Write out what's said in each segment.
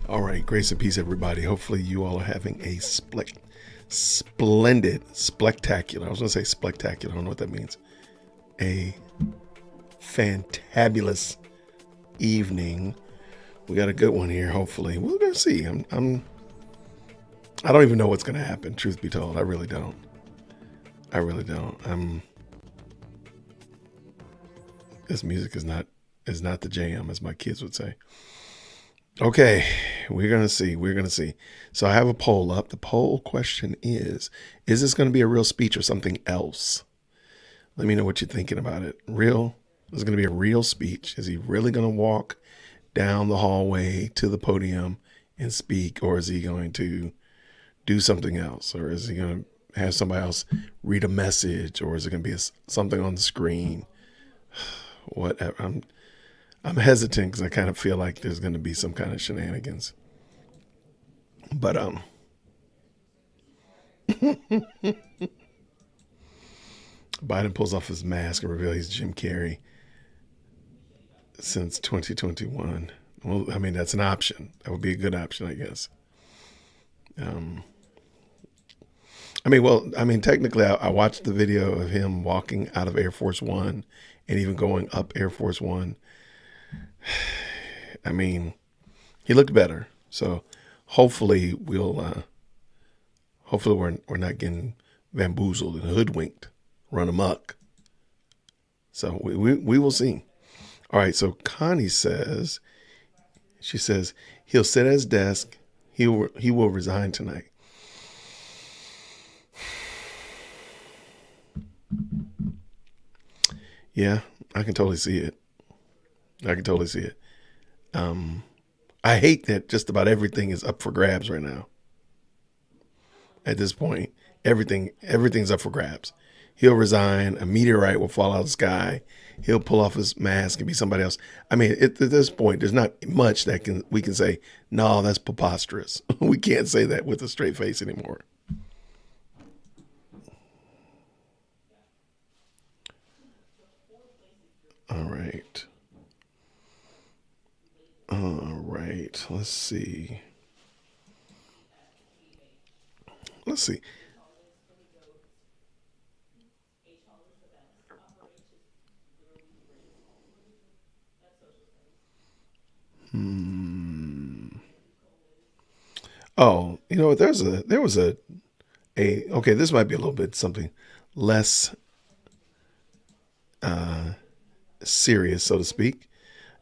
All right, grace and peace, everybody. Hopefully, you all are having a splendid, spectacular. I was going to say spectacular. I don't know what that means. A fantabulous evening. We got a good one here. Hopefully, we're going to see. I don't even know what's going to happen. Truth be told, I really don't. This music is not the jam, as my kids would say. Okay, we're going to see. So I have a poll up. The poll question is this going to be a real speech or something else? Let me know what you're thinking about it. Real? Is it going to be a real speech? Is he really going to walk down the hallway to the podium and speak, or is he going to do something else? Or is he going to have somebody else read a message, or is it going to be something on the screen? Whatever. I'm hesitant because I kind of feel like there's going to be some kind of shenanigans. But Biden pulls off his mask and reveals he's Jim Carrey since 2021. Well, I mean, that's an option. That would be a good option, I guess. Technically, I watched the video of him walking out of Air Force One and even going up Air Force One. I mean, he looked better. So hopefully we're not getting bamboozled and hoodwinked, run amok. So we will see. All right. So Connie says, he'll sit at his desk. He will resign tonight. Yeah, I can totally see it. I hate that just about everything is up for grabs right now. At this point, everything's up for grabs. He'll resign. A meteorite will fall out of the sky. He'll pull off his mask and be somebody else. I mean, at this point, there's not much we can say, no, that's preposterous. We can't say that with a straight face anymore. All right. Let's see. Oh, you know what? There was a okay, this might be a little bit something less serious, so to speak.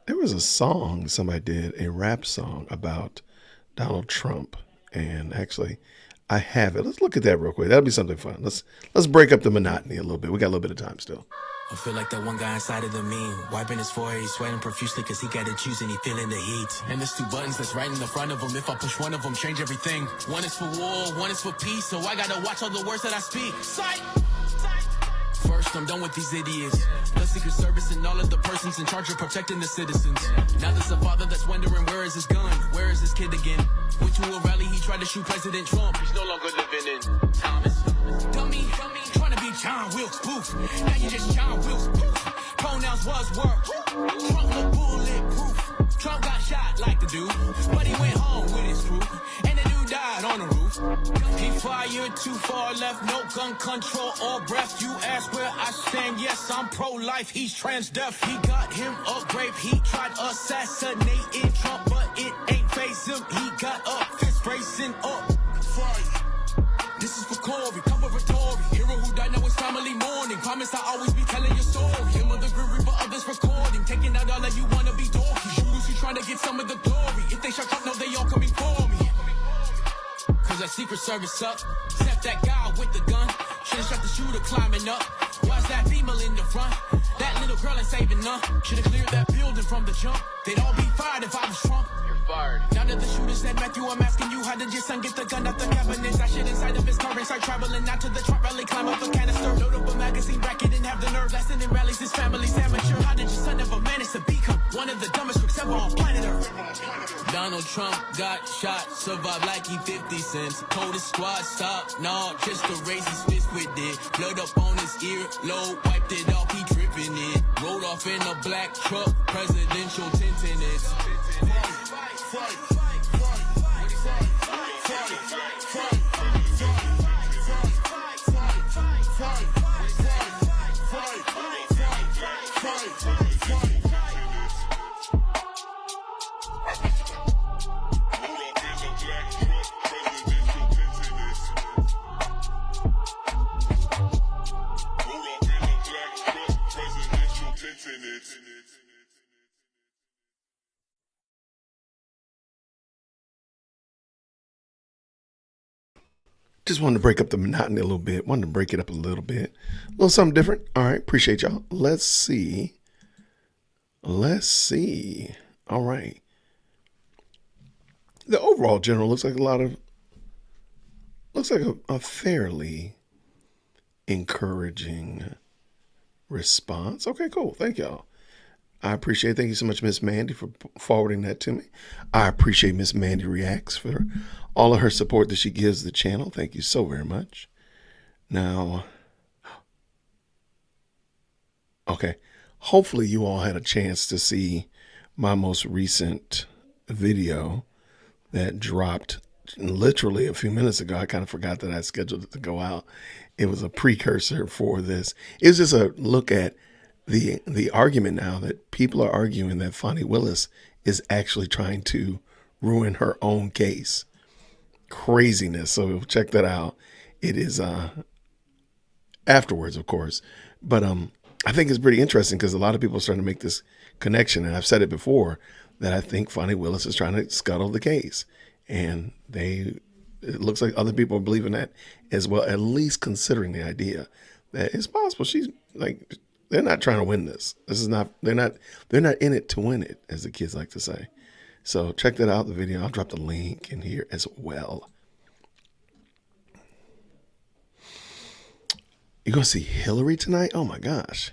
There was a song somebody did, a rap song about Donald Trump, and actually I have it. Let's look at that real quick. That'll be something fun. Let's break up the monotony a little bit. We got a little bit of time still. I feel like that one guy inside of the meme, wiping his forehead, he's sweating profusely cause he got to choose and he feeling the heat. And there's two buttons that's right in the front of him. If I push one of them, change everything. One is for war, one is for peace, so I gotta watch all the words that I speak. Sight! First, I'm done with these idiots. The Secret Service and all of the persons in charge of protecting the citizens. Now there's a father that's wondering where is his gun? Where is his kid again? Went to a rally, he tried to shoot President Trump. He's no longer living in Thomas. Dummy, trying to be John Wilkes Booth. Now you just John Wilkes Booth. Pronouns was work. Trump look bulletproof. Trump got shot like the dude, but he went home with his crew. And the dude died on the roof. He fired too far left, no gun control or breath. You ask where I stand, yes, I'm pro-life, he's trans-deaf. He got him a grape, he tried assassinating Trump, but it ain't face him. He got up, fist racing up. Fight. This is for Corey, coveratory. Hero who died, now it's family mourning. Promise I'll always be telling your story. Him of the grim reaper of this recording. Taking out all that you wanna be dorky. Shooters who trying to get some of the glory. If they shut up, no, they all coming for me. Cause that Secret Service up. Except that guy with the gun. Should've shot the shooter climbing up. Why's that female in the front? That little girl ain't saving none. Should've cleared that building from the jump. They'd all be fired if I was Trump. Fired. Now that the shooter said, Matthew, I'm asking you, how did your son get the gun out the cabinet? That shit inside of his car and start traveling out to the Trump rally, climb up a canister, load up a magazine bracket and have the nerve lasting in rallies. His family's amateur. How did your son ever manage to become one of the dumbest crooks ever on planet Earth? Donald Trump got shot, survived like he 50 cents. Told his squad stop, nah, just to raise his fist with it. Blood up on his ear, low, wiped it off, he dripping it. Rolled off in a black truck, presidential tintin' it. Fight. Just wanted to break up the monotony a little bit. Wanted to break it up a little bit. A little something different. All right. Appreciate y'all. Let's see. Let's see. All right. The overall general looks like a fairly encouraging response. Okay, cool. Thank y'all. I appreciate it. Thank you so much, Miss Mandy, for forwarding that to me. I appreciate Miss Mandy Reacts for all of her support that she gives the channel. Thank you so very much. Now, okay, hopefully you all had a chance to see my most recent video that dropped literally a few minutes ago. I kind of forgot that I scheduled it to go out. It was a precursor for this. It was just a look at the argument now that people are arguing that Fonnie Willis is actually trying to ruin her own case. Craziness. So check that out. It is afterwards, of course. But I think it's pretty interesting because a lot of people are starting to make this connection. And I've said it before that I think Fonnie Willis is trying to scuttle the case. And it looks like other people are believing that as well, at least considering the idea that it's possible she's like, they're not trying to win this. This is not, they're not in it to win it, as the kids like to say. So check that out, the video. I'll drop the link in here as well. You're going to see Hillary tonight? Oh my gosh.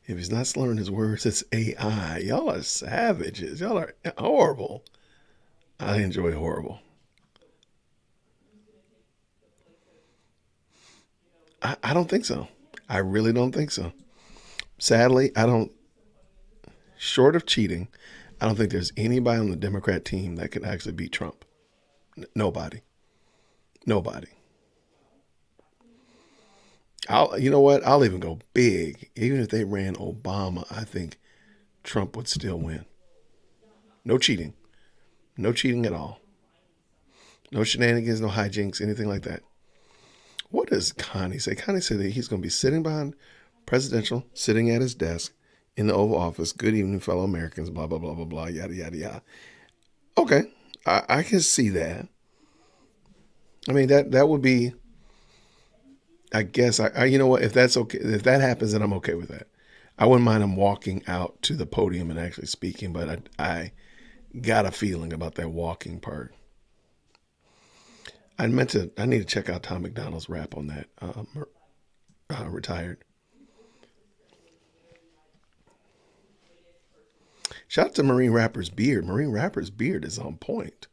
If he's not slurring his words, it's AI. Y'all are savages. Y'all are horrible. I enjoy horrible. I don't think so. I really don't think so. Sadly, short of cheating, I don't think there's anybody on the Democrat team that could actually beat Trump. Nobody. You know what? I'll even go big. Even if they ran Obama, I think Trump would still win. No cheating. No cheating at all. No shenanigans, no hijinks, anything like that. What does Connie say? Connie said that he's going to be sitting behind presidential, sitting at his desk in the Oval Office. Good evening, fellow Americans, blah, blah, blah, blah, blah, yada, yada, yada. Okay. I can see that. I mean, that would be, I guess, you know what, if that's okay, if that happens, then I'm okay with that. I wouldn't mind him walking out to the podium and actually speaking, but I got a feeling about that walking part. I need to check out Tom McDonald's rap on that. Retired. Shout out to Marine Rapper's beard. Marine Rapper's beard is on point.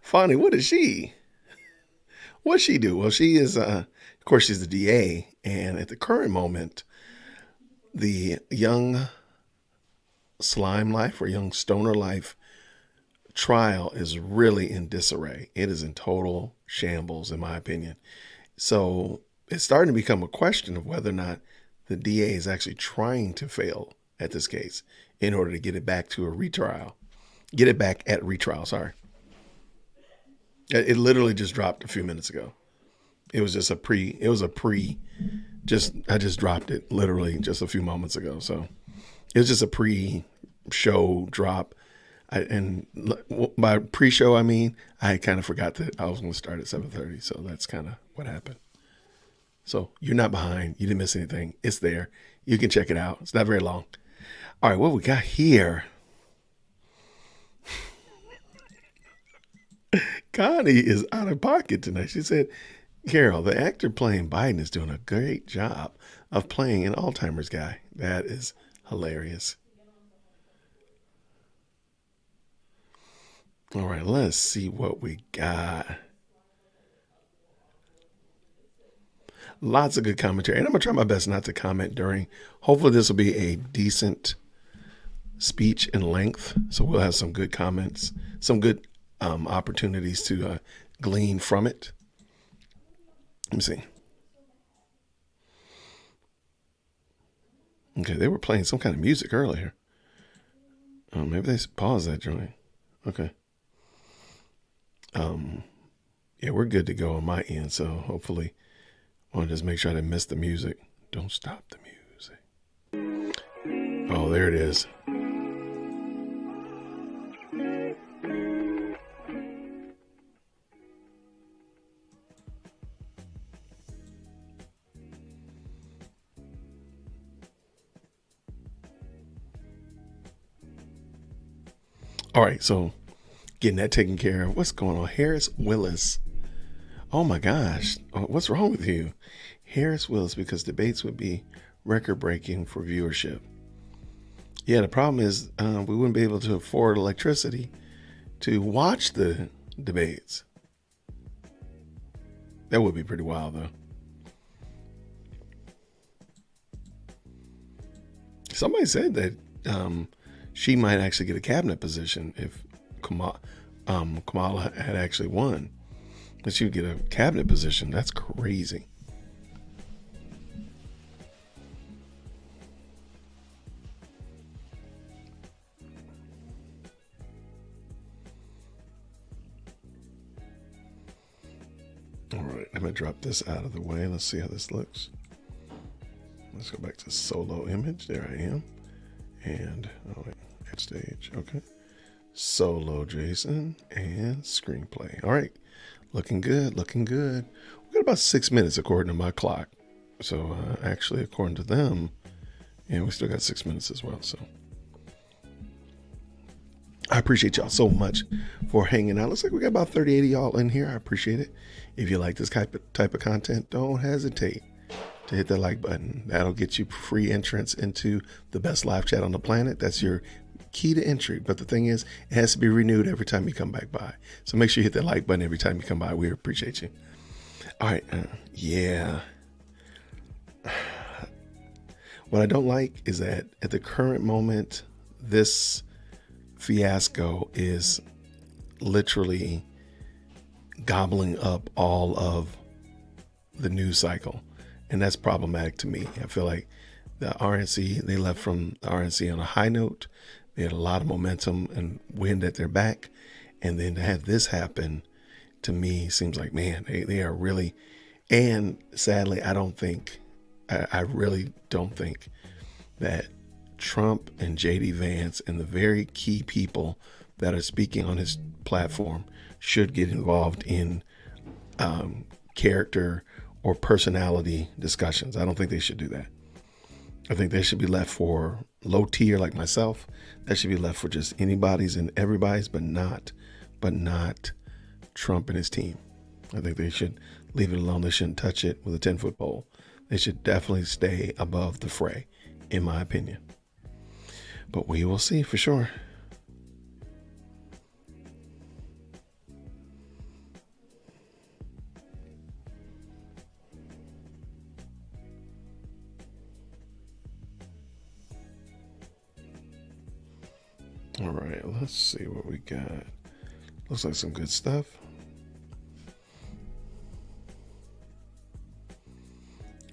Fonnie, what is she? What's she do? Well, she is, of course, she's the DA. And at the current moment, the young slime life or young stoner life trial is really in disarray. It is in total shambles, in my opinion. So it's starting to become a question of whether or not the DA is actually trying to fail at this case in order to get it back to a retrial. Get it back at retrial, sorry. It literally just dropped a few minutes ago. It was just I just dropped it literally just a few moments ago. So it was just a pre-show drop. And by pre-show, I mean, I kind of forgot that I was going to start at 7:30. So that's kind of what happened. So you're not behind. You didn't miss anything. It's there. You can check it out. It's not very long. All right, what we got here? Connie is out of pocket tonight. She said, Carol, the actor playing Biden is doing a great job of playing an Alzheimer's guy. That is hilarious. All right, let's see what we got. Lots of good commentary. And I'm going to try my best not to comment during. Hopefully this will be a decent speech in length. So we'll have some good comments, some good opportunities to glean from it. Let me see. Okay, they were playing some kind of music earlier. Maybe they paused that joint. Okay. Yeah, we're good to go on my end. So hopefully, I want to just make sure I didn't miss the music. Don't stop the music. Oh, there it is. All right, so getting that taken care of. What's going on? Harris Willis. Oh my gosh, what's wrong with you? Harris Willis, because debates would be record breaking for viewership. Yeah, the problem is we wouldn't be able to afford electricity to watch the debates. That would be pretty wild, though. Somebody said that she might actually get a cabinet position if Kamala had actually won. That she would get a cabinet position. That's crazy. All right, I'm going to drop this out of the way. Let's see how this looks. Let's go back to solo image. There I am. And, oh wait, at stage. Okay. Solo Jason and screenplay. All right. Looking good. Looking good. We got about 6 minutes according to my clock. So, actually, according to them, and we still got 6 minutes as well. So, I appreciate y'all so much for hanging out. Looks like we got about 30, 80 y'all in here. I appreciate it. If you like this type of content, don't hesitate to hit that like button. That'll get you free entrance into the best live chat on the planet. That's your key to entry. But the thing is, it has to be renewed every time you come back by. So make sure you hit that like button every time you come by. We appreciate you. All right. Yeah. What I don't like is that at the current moment, this fiasco is literally gobbling up all of the news cycle. And that's problematic to me. I feel like the RNC, they left from the RNC on a high note. They had a lot of momentum and wind at their back. And then to have this happen, to me, seems like, man, they are really, and sadly, I really don't think that Trump and JD Vance and the very key people that are speaking on his platform should get involved in character or personality discussions. I don't think they should do that. I think they should be left for low tier like myself. That should be left for just anybody's and everybody's, but not Trump and his team. I think they should leave it alone. They shouldn't touch it with a 10-foot pole. They should definitely stay above the fray, in my opinion. But we will see for sure. All right, let's see what we got. Looks like some good stuff.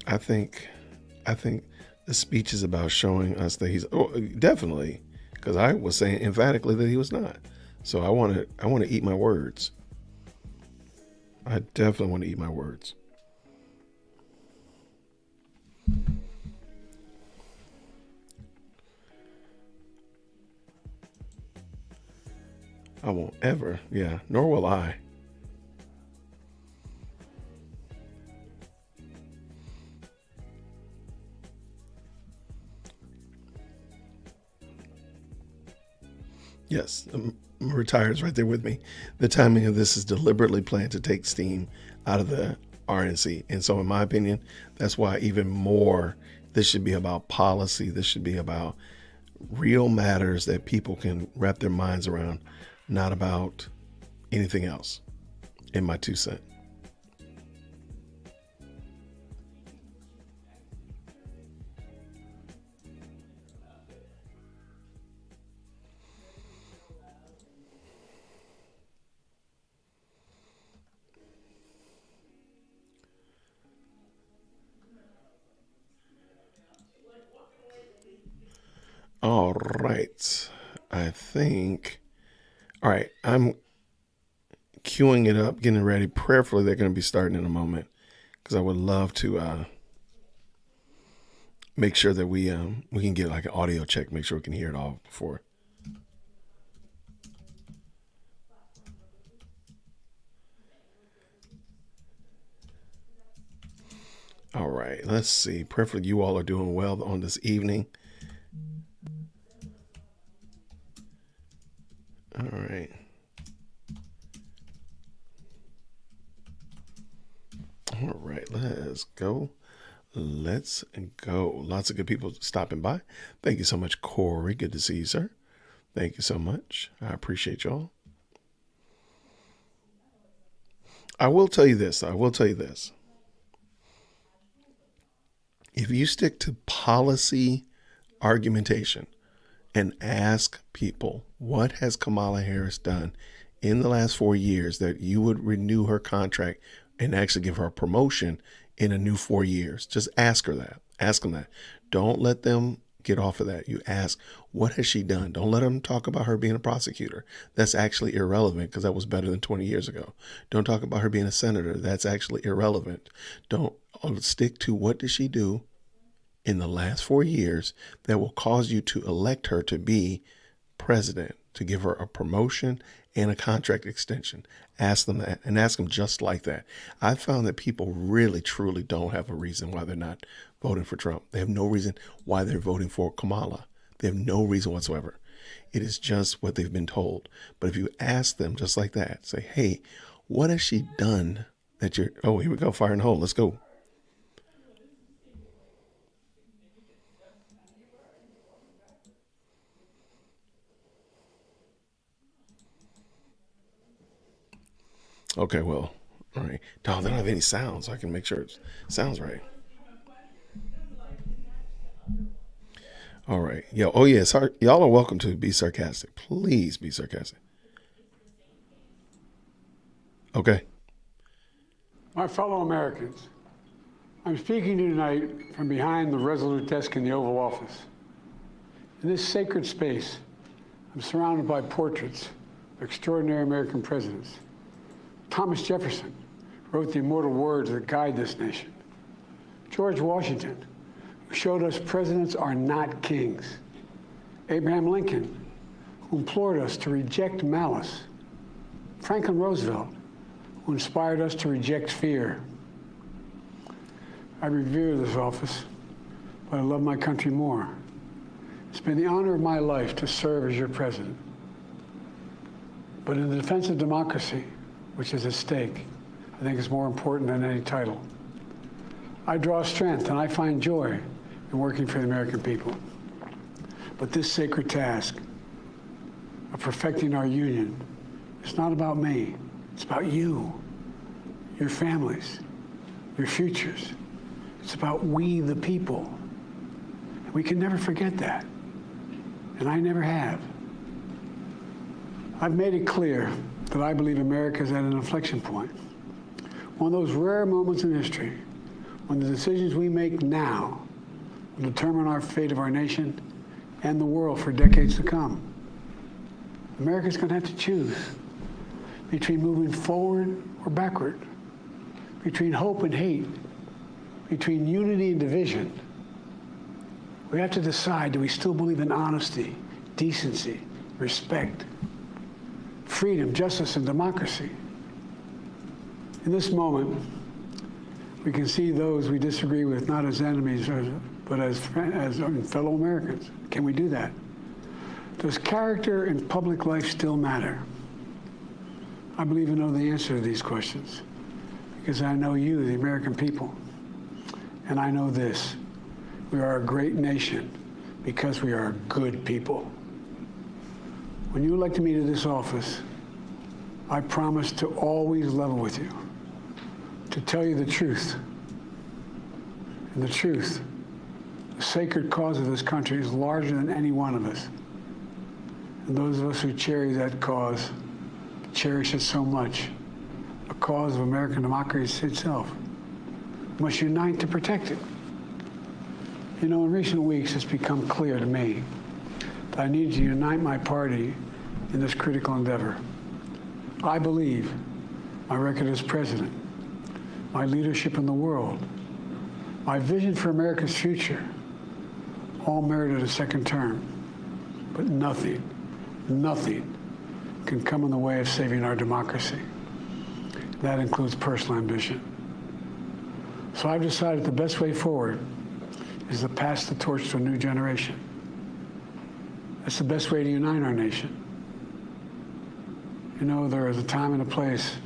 I think the speech is about showing us that he's definitely, because I was saying emphatically that he was not. So I want to eat my words. I definitely want to eat my words. I won't ever, yeah, nor will I. Yes, retired's right there with me. The timing of this is deliberately planned to take steam out of the RNC. And so in my opinion, that's why even more, this should be about policy. This should be about real matters that people can wrap their minds around, not about anything else, in my 2 cents. All right. I think, all right, I'm queuing it up, getting ready. Prayerfully, they're going to be starting in a moment because I would love to make sure that we can get like an audio check, make sure we can hear it all before. All right, let's see. Prayerfully, you all are doing well on this evening. Let's go. Let's go. Lots of good people stopping by. Thank you so much, Corey. Good to see you, sir. Thank you so much. I appreciate y'all. I will tell you this. If you stick to policy argumentation and ask people, what has Kamala Harris done in the last 4 years that you would renew her contract and actually give her a promotion in a new 4 years? Just ask her that. Ask them that. Don't let them get off of that. You ask, what has she done? Don't let them talk about her being a prosecutor. That's actually irrelevant because that was better than 20 years ago. Don't talk about her being a senator. That's actually irrelevant. Don't stick to what did she do in the last 4 years that will cause you to elect her to be president, to give her a promotion and a contract extension. Ask them that and ask them just like that. I found that people really, truly don't have a reason why they're not voting for Trump. They have no reason why they're voting for Kamala. They have no reason whatsoever. It is just what they've been told. But if you ask them just like that, say, hey, what has she done that you're, oh, here we go, fire in the hole. Let's go. Okay, well, all right. No, they don't have any sound, so I can make sure it sounds right. All right. Yo, oh yeah, sorry. Y'all are welcome to be sarcastic. Please be sarcastic. Okay. My fellow Americans, I'm speaking to you tonight from behind the resolute desk in the Oval Office. In this sacred space, I'm surrounded by portraits of extraordinary American presidents. Thomas Jefferson wrote the immortal words that guide this nation. George Washington, who showed us presidents are not kings. Abraham Lincoln, who implored us to reject malice. Franklin Roosevelt, who inspired us to reject fear. I revere this office, but I love my country more. It's been the honor of my life to serve as your president. But in the defense of democracy, which is at stake, I think is more important than any title. I draw strength and I find joy in working for the American people. But this sacred task of perfecting our union is not about me. It's about you, your families, your futures. It's about we, the people. And we can never forget that. And I never have. I've made it clear that I believe America is at an inflection point. One of those rare moments in history when the decisions we make now will determine our fate of our nation and the world for decades to come. America's going to have to choose between moving forward or backward, between hope and hate, between unity and division. We have to decide, do we still believe in honesty, decency, respect, freedom, justice, and democracy? In this moment, we can see those we disagree with not as enemies, but as fellow Americans. Can we do that? Does character in public life still matter? I believe I know the answer to these questions because I know you, the American people. And I know this: we are a great nation because we are good people. When you elected me to this office, I promised to always level with you, to tell you the truth. And the truth, the sacred cause of this country, is larger than any one of us. And those of us who cherish that cause cherish it so much. A cause of American democracy itself. We must unite to protect it. You know, in recent weeks, it's become clear to me that I need to unite my party in this critical endeavor. I believe my record as president, my leadership in the world, my vision for America's future, all merited a second term. But nothing can come in the way of saving our democracy. That includes personal ambition. So I've decided the best way forward is to pass the torch to a new generation. That's the best way to unite our nation. You know, there is a time and a place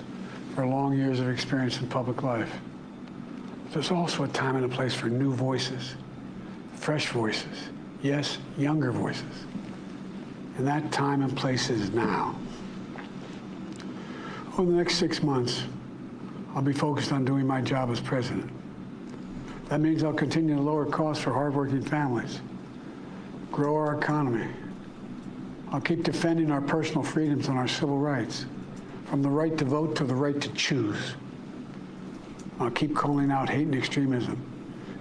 for long years of experience in public life. there's also a time and a place for new voices, fresh voices, yes, younger voices. And that time and place is now. Over the next 6 months, I'll be focused on doing my job as president. That means I'll continue to lower costs for hardworking families, grow our economy. I'll keep defending our personal freedoms and our civil rights, from the right to vote to the right to choose. I'll keep calling out hate and extremism.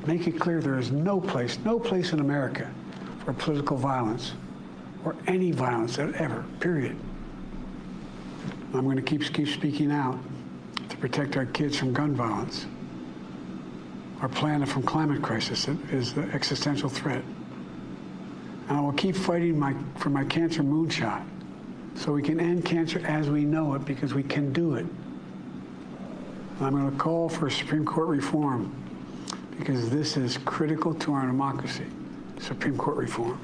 Make it clear there is no place in America for political violence or any violence ever, period. I'm going to keep speaking out to protect our kids from gun violence, our planet from climate crisis that is the existential threat. And I will keep fighting for my cancer moonshot so we can end cancer as we know it, because we can do it. And I'm going to call for Supreme Court reform because this is critical to our democracy, Supreme Court reform.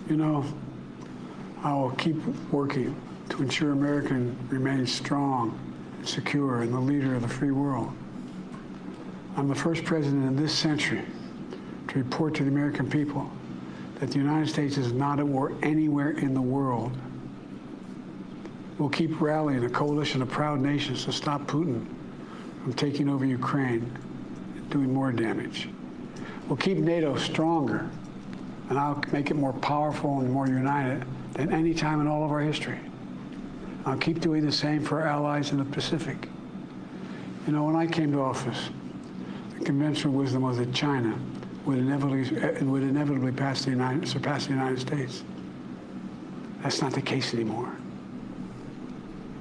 You know, I will keep working to ensure America remains strong and secure and the leader of the free world. I'm the first president in this century to report to the American people that the United States is not at war anywhere in the world. We'll keep rallying a coalition of proud nations to stop Putin from taking over Ukraine and doing more damage. We'll keep NATO stronger, and I'll make it more powerful and more united than any time in all of our history. I'll keep doing the same for our allies in the Pacific. You know, when I came to office, the conventional wisdom was that China would inevitably surpass the United States. That's not the case anymore.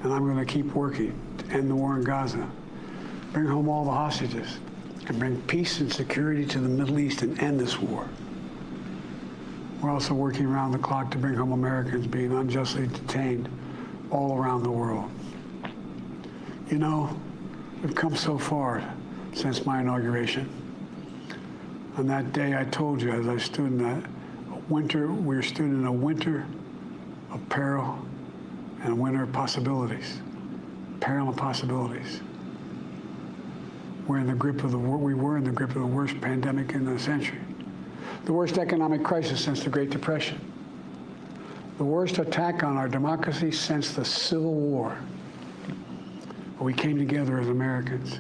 And I'm going to keep working to end the war in Gaza, bring home all the hostages, and bring peace and security to the Middle East and end this war. We're also working around the clock to bring home Americans being unjustly detained all around the world. You know, we've come so far since my inauguration. On that day, I told you, as I stood in that winter, we stood in a winter of peril and a winter of possibilities. Peril and possibilities. We were in the grip of the worst pandemic in the century, the worst economic crisis since the Great Depression, the worst attack on our democracy since the Civil War. But we came together as Americans,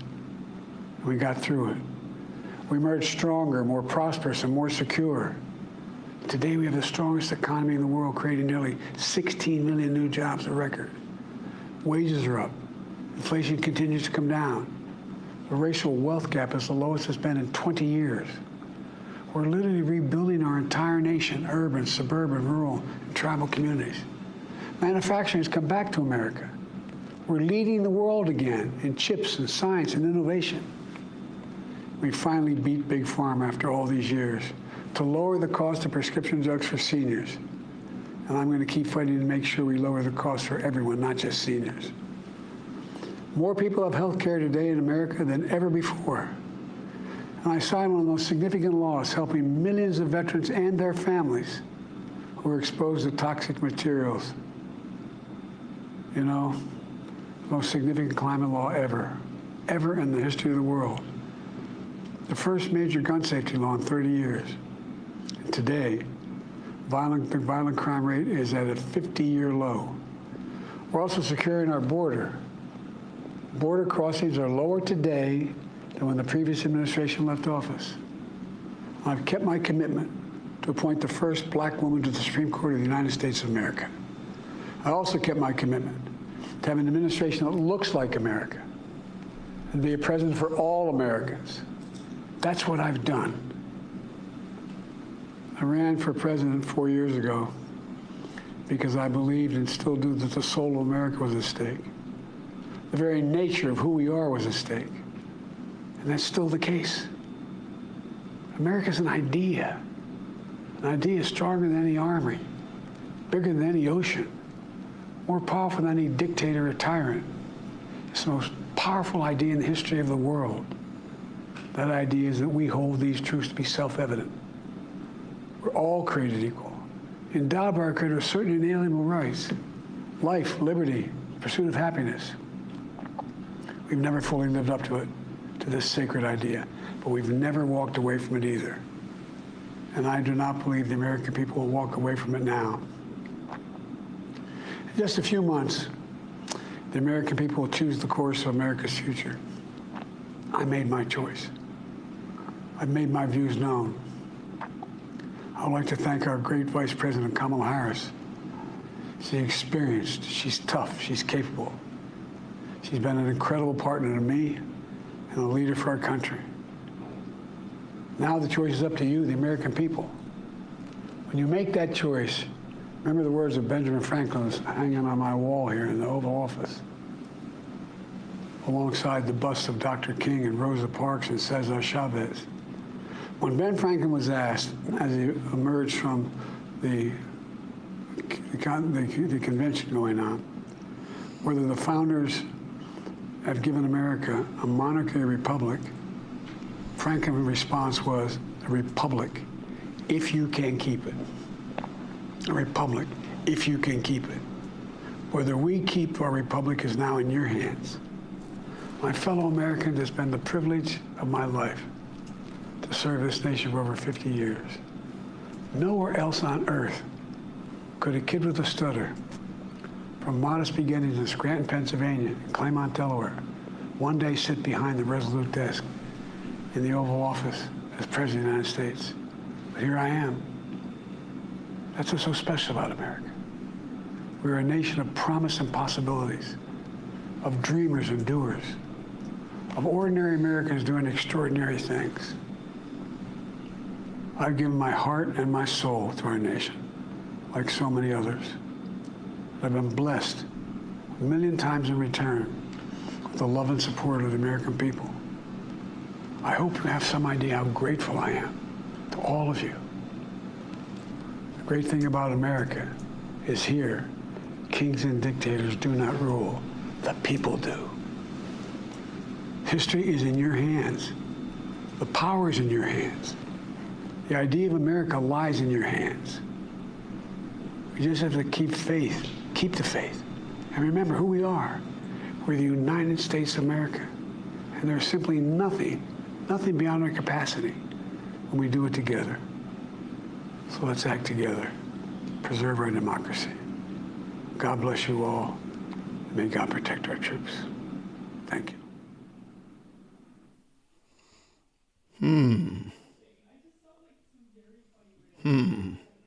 and we got through it. We emerged stronger, more prosperous, and more secure. Today, we have the strongest economy in the world, creating nearly 16 million new jobs, a record. Wages are up. Inflation continues to come down. The racial wealth gap is the lowest it's been in 20 years. We're literally rebuilding our entire nation, urban, suburban, rural, and tribal communities. Manufacturing has come back to America. We're leading the world again in chips and science and innovation. We finally beat Big Pharma after all these years to lower the cost of prescription drugs for seniors. And I'm going to keep fighting to make sure we lower the cost for everyone, not just seniors. More people have health care today in America than ever before. And I signed one of those significant laws helping millions of veterans and their families who are exposed to toxic materials. You know, the most significant climate law ever in the history of the world. The first major gun safety law in 30 years. And today, the violent crime rate is at a 50-year low. We're also securing our border. Border crossings are lower today than when the previous administration left office. I've kept my commitment to appoint the first black woman to the Supreme Court of the United States of America. I also kept my commitment to have an administration that looks like America and be a president for all Americans. That's what I've done. I ran for president 4 years ago because I believed and still do that the soul of America was at stake. The very nature of who we are was at stake. And that's still the case. America's an idea. An idea stronger than any army, bigger than any ocean, more powerful than any dictator or tyrant. It's the most powerful idea in the history of the world. That idea is that we hold these truths to be self-evident. We're all created equal, endowed by our Creator with certain inalienable rights: life, liberty, pursuit of happiness. We've never fully lived up to it to this sacred idea, but we've never walked away from it either. And I do not believe the American people will walk away from it now. In just a few months, the American people will choose the course of America's future. I made my choice. I've made my views known. I would like to thank our great Vice President Kamala Harris. She's experienced, she's tough, she's capable. She's been an incredible partner to me and a leader for our country. Now the choice is up to you, the American people. When you make that choice, remember the words of Benjamin Franklin hanging on my wall here in the Oval Office, alongside the busts of Dr. King and Rosa Parks and Cesar Chavez. When Ben Franklin was asked, as he emerged from the convention going on, whether the founders have given America a monarchy or republic, Franklin's response was, a republic, if you can keep it. A republic, if you can keep it. Whether we keep our republic is now in your hands. My fellow Americans, it's been the privilege of my life to serve this nation for over 50 years. Nowhere else on earth could a kid with a stutter, from modest beginnings in Scranton, Pennsylvania, and Claymont, Delaware, one day sit behind the resolute desk in the Oval Office as President of the United States. But here I am. That's what's so special about America. We're a nation of promise and possibilities, of dreamers and doers, of ordinary Americans doing extraordinary things. I've given my heart and my soul to our nation, like so many others. I've been blessed a million times in return with the love and support of the American people. I hope you have some idea how grateful I am to all of you. The great thing about America is here, kings and dictators do not rule, the people do. History is in your hands. The power is in your hands. The idea of America lies in your hands. We just have to keep faith, keep the faith, and remember who we are. We're the United States of America, and there's simply nothing beyond our capacity when we do it together. So let's act together, preserve our democracy. God bless you all, and may God protect our troops. Thank you.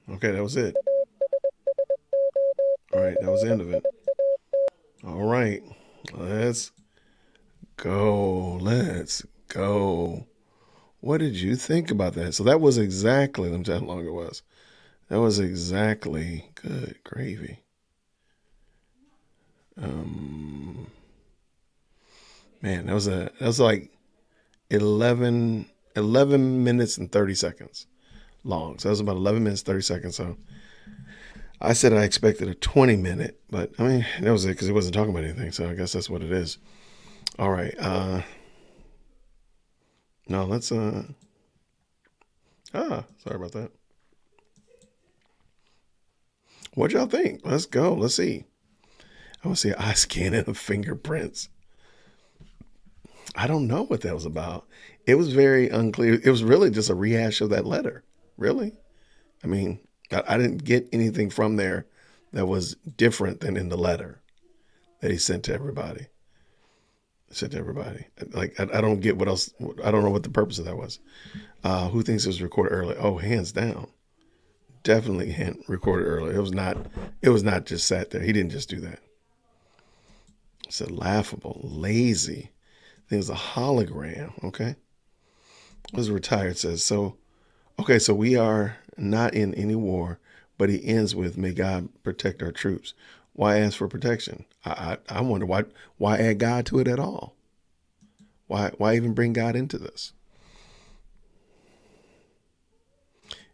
Okay, that was it. All right, that was the end of it. All right, let's go. Let's go. What did you think about that? So that was exactly, let me tell you how long it was. That was exactly, good gravy. Man, that was like 11 minutes and 30 seconds long. So that was about 11 minutes, 30 seconds. So I said I expected a 20-minute, but I mean, that was it because he wasn't talking about anything. So I guess that's what it is. All right. No, let's, sorry about that. What y'all think? Let's go. Let's see. I want to see eye scanning of fingerprints. I don't know what that was about. It was very unclear. It was really just a rehash of that letter. Really? I mean, I didn't get anything from there that was different than in the letter that he sent to everybody. Like, I don't get what else. I don't know what the purpose of that was. Who thinks it was recorded early? Oh, hands down. Definitely recorded early. It was not just sat there. He didn't just do that. It said laughable, lazy. I think it was a hologram. Okay. Was retired says, so we are not in any war, but he ends with, may God protect our troops. Why ask for protection? I wonder why add God to it at all? Why even bring God into this?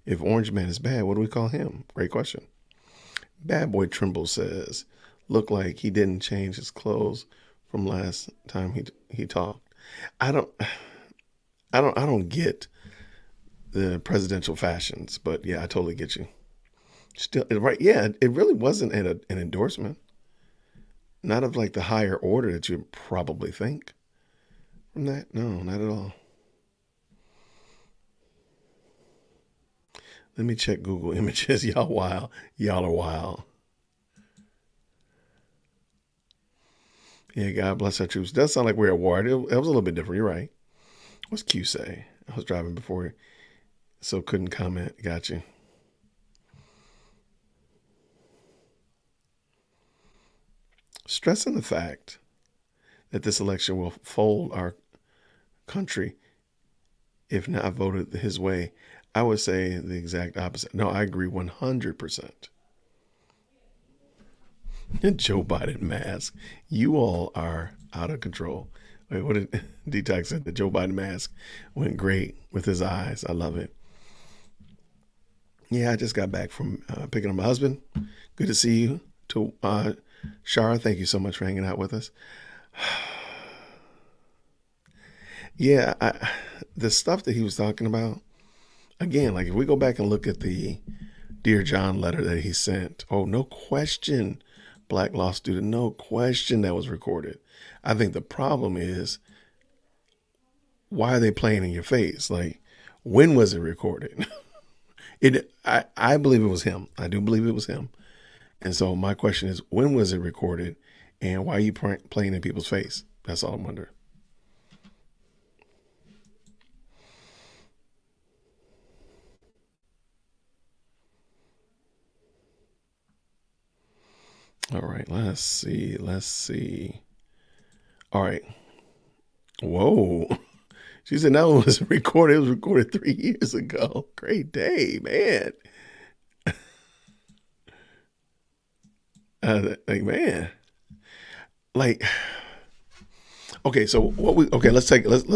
If Orange Man is bad, what do we call him? Great question. Bad Boy Trimble says, look like he didn't change his clothes from last time he talked. I don't get the presidential fashions, but yeah, I totally get you. Still, right? Yeah, it really wasn't an endorsement, not of like the higher order that you probably think, from that? No, not at all. Let me check Google Images. Y'all wild. Y'all are wild. Yeah, God bless our troops. Does sound like we're at war. It was a little bit different. You're right. What's Q say? I was driving before, so couldn't comment. Got you. Stressing the fact that this election will fold our country if not voted his way, I would say the exact opposite. No, I agree 100%. Joe Biden mask. You all are out of control. Wait, what did Detox said? The Joe Biden mask went great with his eyes. I love it. Yeah, I just got back from picking up my husband. Good to see you. To Shara, thank you so much for hanging out with us. Yeah, the stuff that he was talking about, again, like if we go back and look at the Dear John letter that he sent, oh, no question, Black law student, no question that was recorded. I think the problem is, why are they playing in your face? Like, when was it recorded? I believe it was him. I do believe it was him. And so my question is, when was it recorded, and why are you playing in people's face? That's all I'm wondering. All right, let's see. All right. Whoa. She said that one was recorded. It was recorded 3 years ago. Great day, man. Man. Like, okay, so let's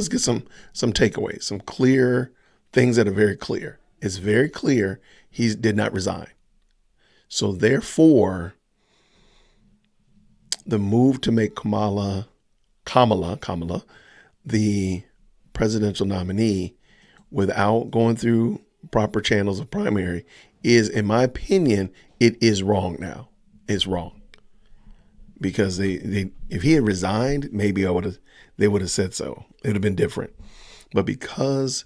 get some takeaways, some clear things that are very clear. It's very clear he did not resign. So therefore, the move to make Kamala, the presidential nominee without going through proper channels of primary is, in my opinion, it is wrong now. It's wrong. Because they if he had resigned, maybe they would have said so. It would have been different. But because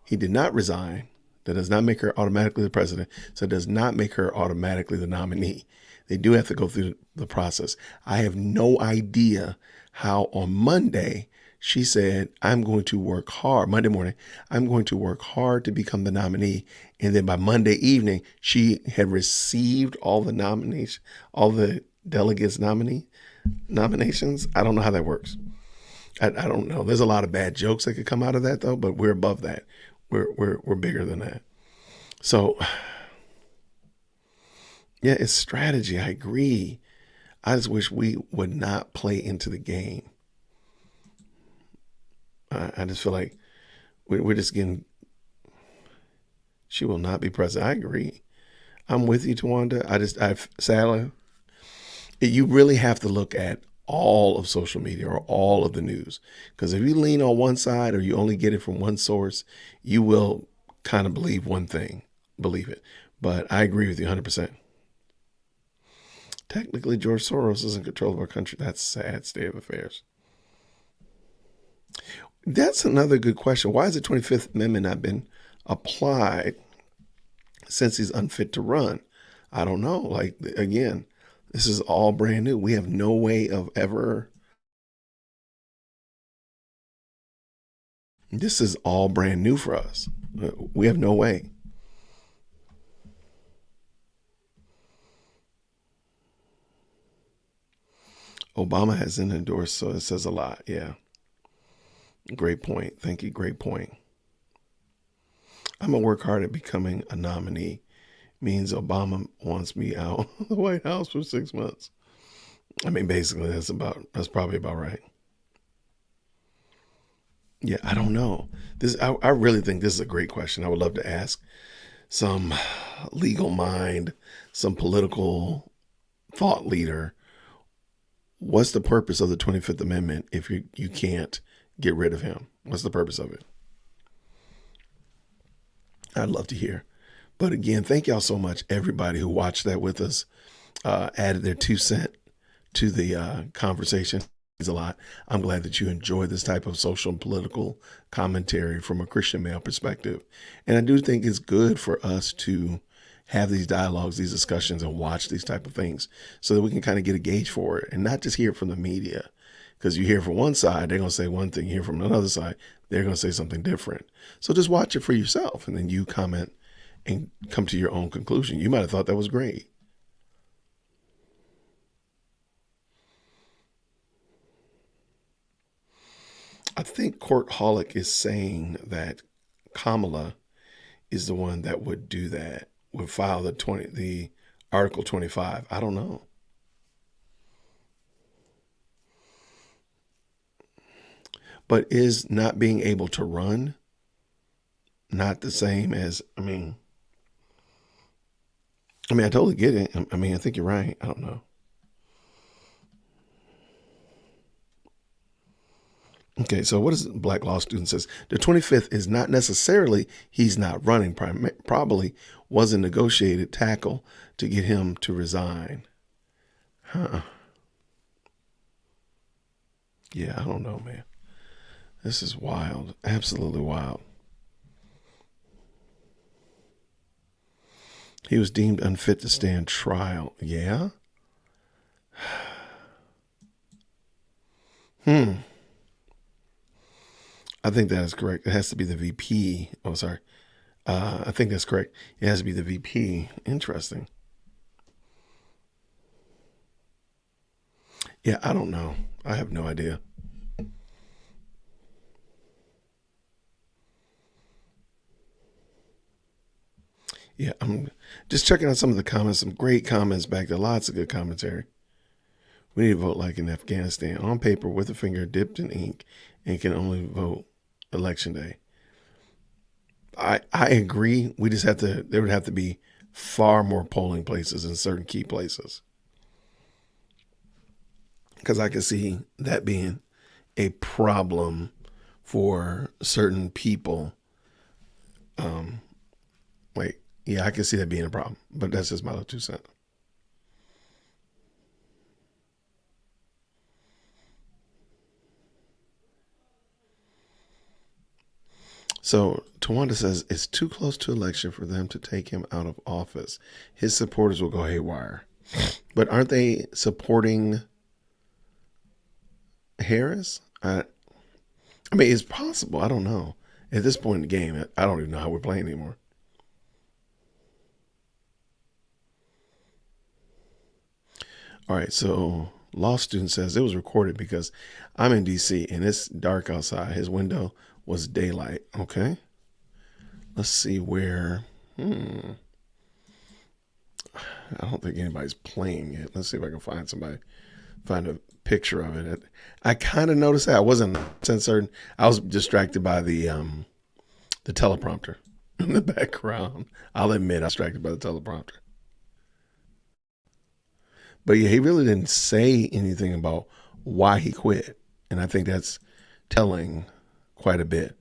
he did not resign, that does not make her automatically the president. So it does not make her automatically the nominee. They do have to go through the process. I have no idea how on Monday she said, I'm going to work hard. Monday morning, I'm going to work hard to become the nominee. And then by Monday evening, she had received all the nominations, all the delegates nominations. I don't know how that works. I don't know. There's a lot of bad jokes that could come out of that though, but we're above that. We're bigger than that. So yeah, it's strategy. I agree. I just wish we would not play into the game. I just feel like we're just getting, she will not be president. I agree. I'm with you, Tawanda. Sadly, you really have to look at all of social media or all of the news. Because if you lean on one side or you only get it from one source, you will kind of believe one thing, believe it. But I agree with you 100%. Technically, George Soros is in control of our country. That's a sad state of affairs. That's another good question. Why has the 25th Amendment not been applied since he's unfit to run? I don't know. Like, again, this is all brand new. We have no way of ever. This is all brand new for us. We have no way. Obama hasn't endorsed, so it says a lot. Yeah. Great point. Thank you. Great point. I'm going to work hard at becoming a nominee. Means Obama wants me out of the White House for 6 months. I mean, basically, that's probably about right. Yeah, I don't know. I really think this is a great question. I would love to ask some legal mind, some political thought leader. What's the purpose of the 25th Amendment if you can't get rid of him? What's the purpose of it? I'd love to hear. But again, thank y'all so much, everybody who watched that with us, added their 2 cents to the conversation. a lot. I'm glad that you enjoy this type of social and political commentary from a Christian male perspective. And I do think it's good for us to have these dialogues, these discussions, and watch these type of things so that we can kind of get a gauge for it and not just hear it from the media. Because you hear from one side, they're going to say one thing. You hear from another side, they're going to say something different. So just watch it for yourself, and then you comment and come to your own conclusion. You might have thought that was great. I think Courtholic is saying that Kamala is the one that would do that, would file the Article 25. I don't know. But is not being able to run not the same as, I totally get it. I think you're right. I don't know. Okay, so what does Black Law Student says? The 25th is not necessarily he's not running. Probably was a negotiated tackle to get him to resign. Huh. Yeah, I don't know, man. This is wild. Absolutely wild. He was deemed unfit to stand trial. Yeah? I think that is correct. It has to be the VP. Oh, sorry. I think that's correct. It has to be the VP. Interesting. Yeah, I don't know. I have no idea. Yeah, I'm just checking out some of the comments. Some great comments back there. Lots of good commentary. We need to vote like in Afghanistan, on paper with a finger dipped in ink, and can only vote election day. I agree. We just have to. There would have to be far more polling places in certain key places, because I can see that being a problem for certain people. Yeah, I can see that being a problem, but that's just my little 2 cents. So Tawanda says it's too close to election for them to take him out of office. His supporters will go haywire. But aren't they supporting Harris? It's possible. I don't know. At this point in the game, I don't even know how we're playing anymore. All right, so law student says it was recorded because I'm in D.C. and it's dark outside. His window was daylight. Okay. Let's see where. I don't think anybody's playing it. Let's see if I can find a picture of it. I kind of noticed that. I wasn't certain. I was distracted by the teleprompter in the background. I'll admit I was distracted by the teleprompter. But yeah, he really didn't say anything about why he quit. And I think that's telling quite a bit.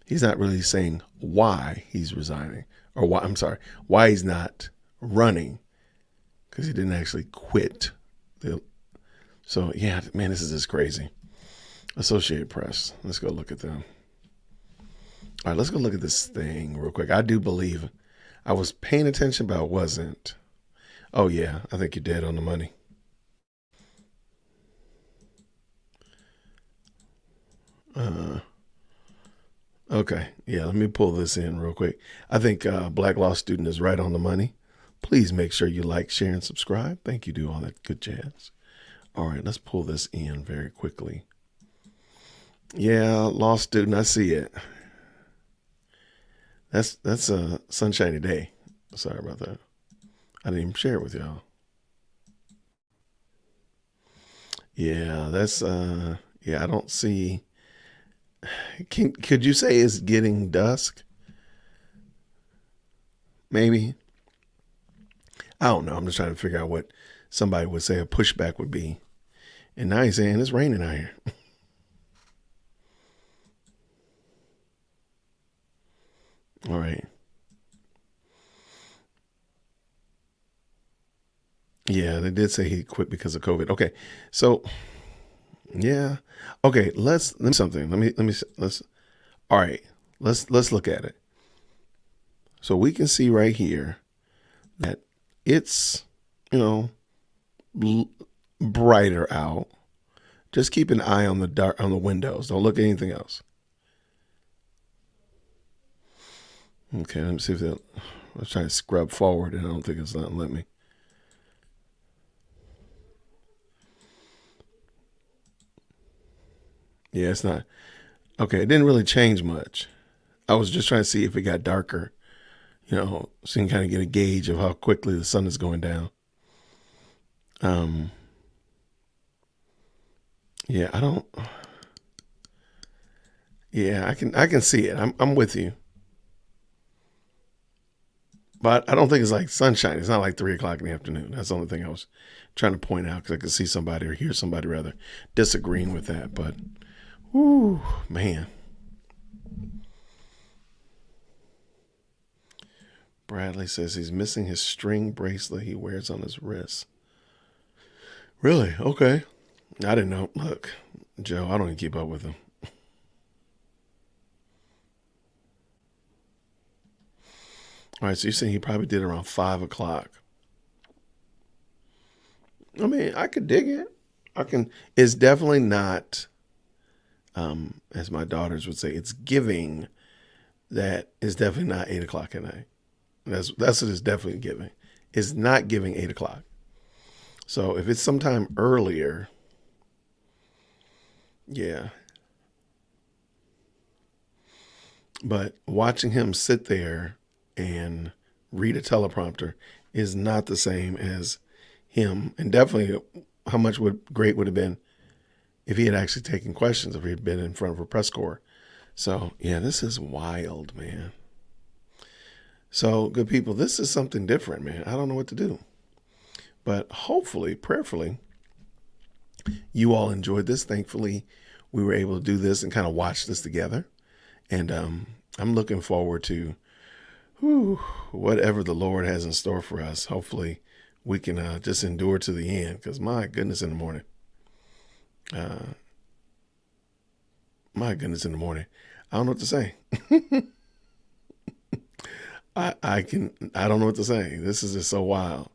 He's not really saying why he's resigning or why he's not running, because he didn't actually quit. So yeah, man, this is just crazy. Associated Press. Let's go look at them. All right, let's go look at this thing real quick. I do believe I was paying attention, but I wasn't. Oh, yeah, I think you're dead on the money. Okay, yeah, let me pull this in real quick. I think Black Law Student is right on the money. Please make sure you like, share, and subscribe. Thank you, do all that good jazz. All right, let's pull this in very quickly. Yeah, Law Student, I see it. That's a sunshiny day. Sorry about that. I didn't even share it with y'all. Yeah, that's I don't see. Could you say it's getting dusk? Maybe. I don't know. I'm just trying to figure out what somebody would say a pushback would be. And now he's saying it's raining out here. All right. Yeah, they did say he quit because of COVID. Okay, so Yeah. Okay. Let me something. Let's. All right. Let's look at it. So we can see right here that it's, you know, brighter out. Just keep an eye on the windows. Don't look at anything else. Okay, let me see if that. I was trying to scrub forward, and I don't think it's not letting me. Yeah, it's not. Okay, it didn't really change much. I was just trying to see if it got darker, so you can kind of get a gauge of how quickly the sun is going down. Um, yeah, I don't. Yeah, I can see it. I'm with you, but I don't think it's like sunshine. It's not like 3 o'clock in the afternoon. That's the only thing I was trying to point out because I could see somebody or hear somebody rather disagreeing with that. But, whoo, man. Bradley says he's missing his string bracelet he wears on his wrist. Really? Okay. I didn't know. Look, Joe, I don't even keep up with him. All right, so you're saying he probably did around 5 o'clock. I mean, I could dig it. I can. It's definitely not, as my daughters would say, it's giving that is definitely not 8 o'clock at night. That's what it's definitely giving. It's not giving 8 o'clock. So if it's sometime earlier, yeah. But watching him sit there and read a teleprompter is not the same as him. And definitely how much great would have been if he had actually taken questions, if he had been in front of a press corps. So, yeah, this is wild, man. So, good people, this is something different, man. I don't know what to do. But hopefully, prayerfully, you all enjoyed this. Thankfully, we were able to do this and kind of watch this together. And I'm looking forward to whatever the Lord has in store for us. Hopefully, we can just endure to the end because my goodness in the morning. My goodness in the morning. I don't know what to say. I don't know what to say. This is just so wild.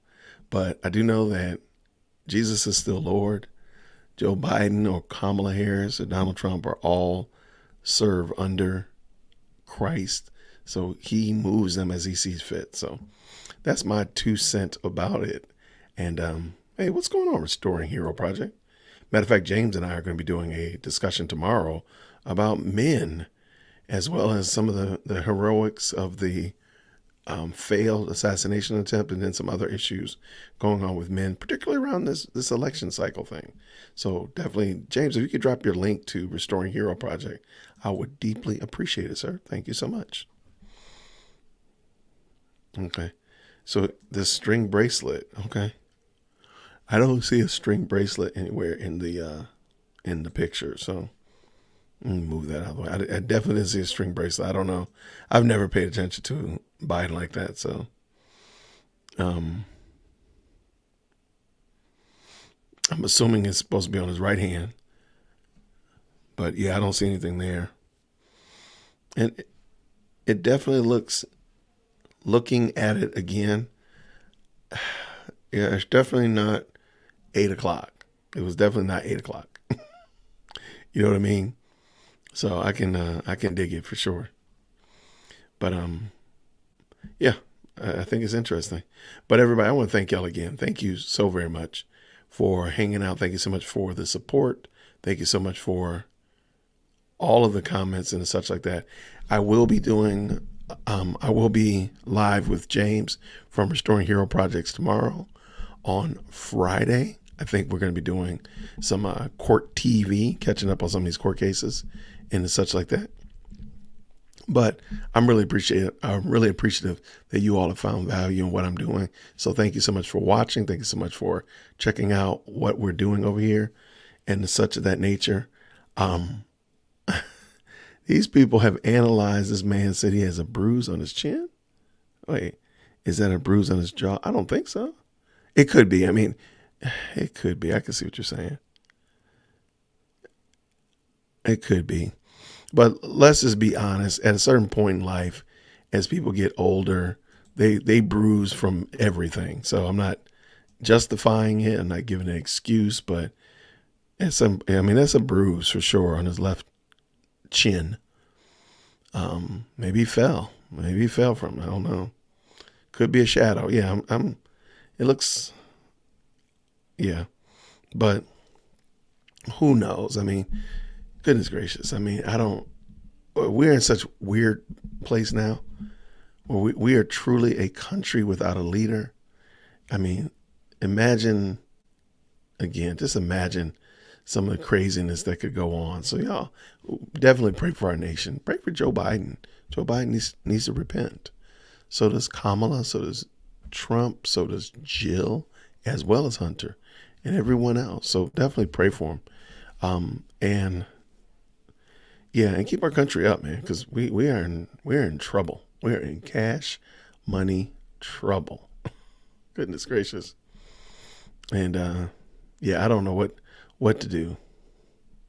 But I do know that Jesus is still Lord. Joe Biden or Kamala Harris or Donald Trump are all serve under Christ. So he moves them as he sees fit. So that's my 2 cents about it. And hey, what's going on, Restoring Hero Project? Matter of fact, James and I are going to be doing a discussion tomorrow about men, as well as some of the heroics of the failed assassination attempt, and then some other issues going on with men, particularly around this election cycle thing. So definitely, James, if you could drop your link to Restoring Hero Project, I would deeply appreciate it, sir. Thank you so much. Okay. So this string bracelet, okay. I don't see a string bracelet anywhere in the picture, so move that out of the way. I definitely didn't see a string bracelet. I don't know. I've never paid attention to Biden like that, so I'm assuming it's supposed to be on his right hand. But yeah, I don't see anything there. And it definitely looking at it again, yeah, it's definitely not 8 o'clock. It was definitely not 8 o'clock. You know what I mean? So I can dig it for sure. But yeah, I think it's interesting. But everybody, I want to thank y'all again. Thank you so very much for hanging out. Thank you so much for the support. Thank you so much for all of the comments and such like that. I will be live with James from Restoring Hero Projects tomorrow. On Friday, I think we're going to be doing some court TV, catching up on some of these court cases and such like that. But I'm really appreciative that you all have found value in what I'm doing. So thank you so much for watching. Thank you so much for checking out what we're doing over here and such of that nature. These people have analyzed this man, said he has a bruise on his chin. Wait, is that a bruise on his jaw? I don't think so. It could be. I mean, it could be. I can see what you're saying. It could be. But let's just be honest. At a certain point in life, as people get older, they bruise from everything. So I'm not justifying it. I'm not giving an excuse, but that's a bruise for sure on his left chin. Maybe he fell. Maybe he fell from it. I don't know. Could be a shadow. Yeah, it looks, yeah, but who knows? I mean, goodness gracious. I mean, we're in such weird place now where we are truly a country without a leader. I mean, just imagine some of the craziness that could go on. So y'all definitely pray for our nation. Pray for Joe Biden. Joe Biden needs to repent. So does Kamala. So does Trump. So does Jill, as well as Hunter and everyone else. So definitely pray for him. And keep our country up, man, because we're in trouble. We're in cash money trouble. Goodness gracious. And I don't know what to do.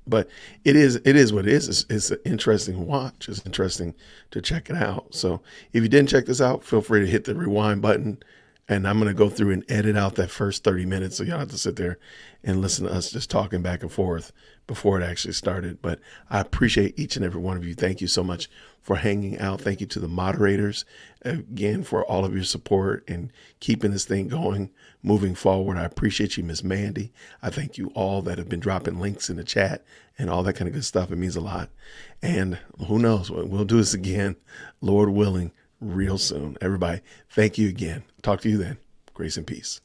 But it is what it is. It's an interesting watch. It's interesting to check it out. So if you didn't check this out, feel free to hit the rewind button. And I'm going to go through and edit out that first 30 minutes. So you don't have to sit there and listen to us just talking back and forth before it actually started. But I appreciate each and every one of you. Thank you so much for hanging out. Thank you to the moderators, again, for all of your support and keeping this thing going, moving forward. I appreciate you, Miss Mandy. I thank you all that have been dropping links in the chat and all that kind of good stuff. It means a lot. And who knows, we'll do this again, Lord willing, real soon. Everybody, thank you again. Talk to you then. Grace and peace.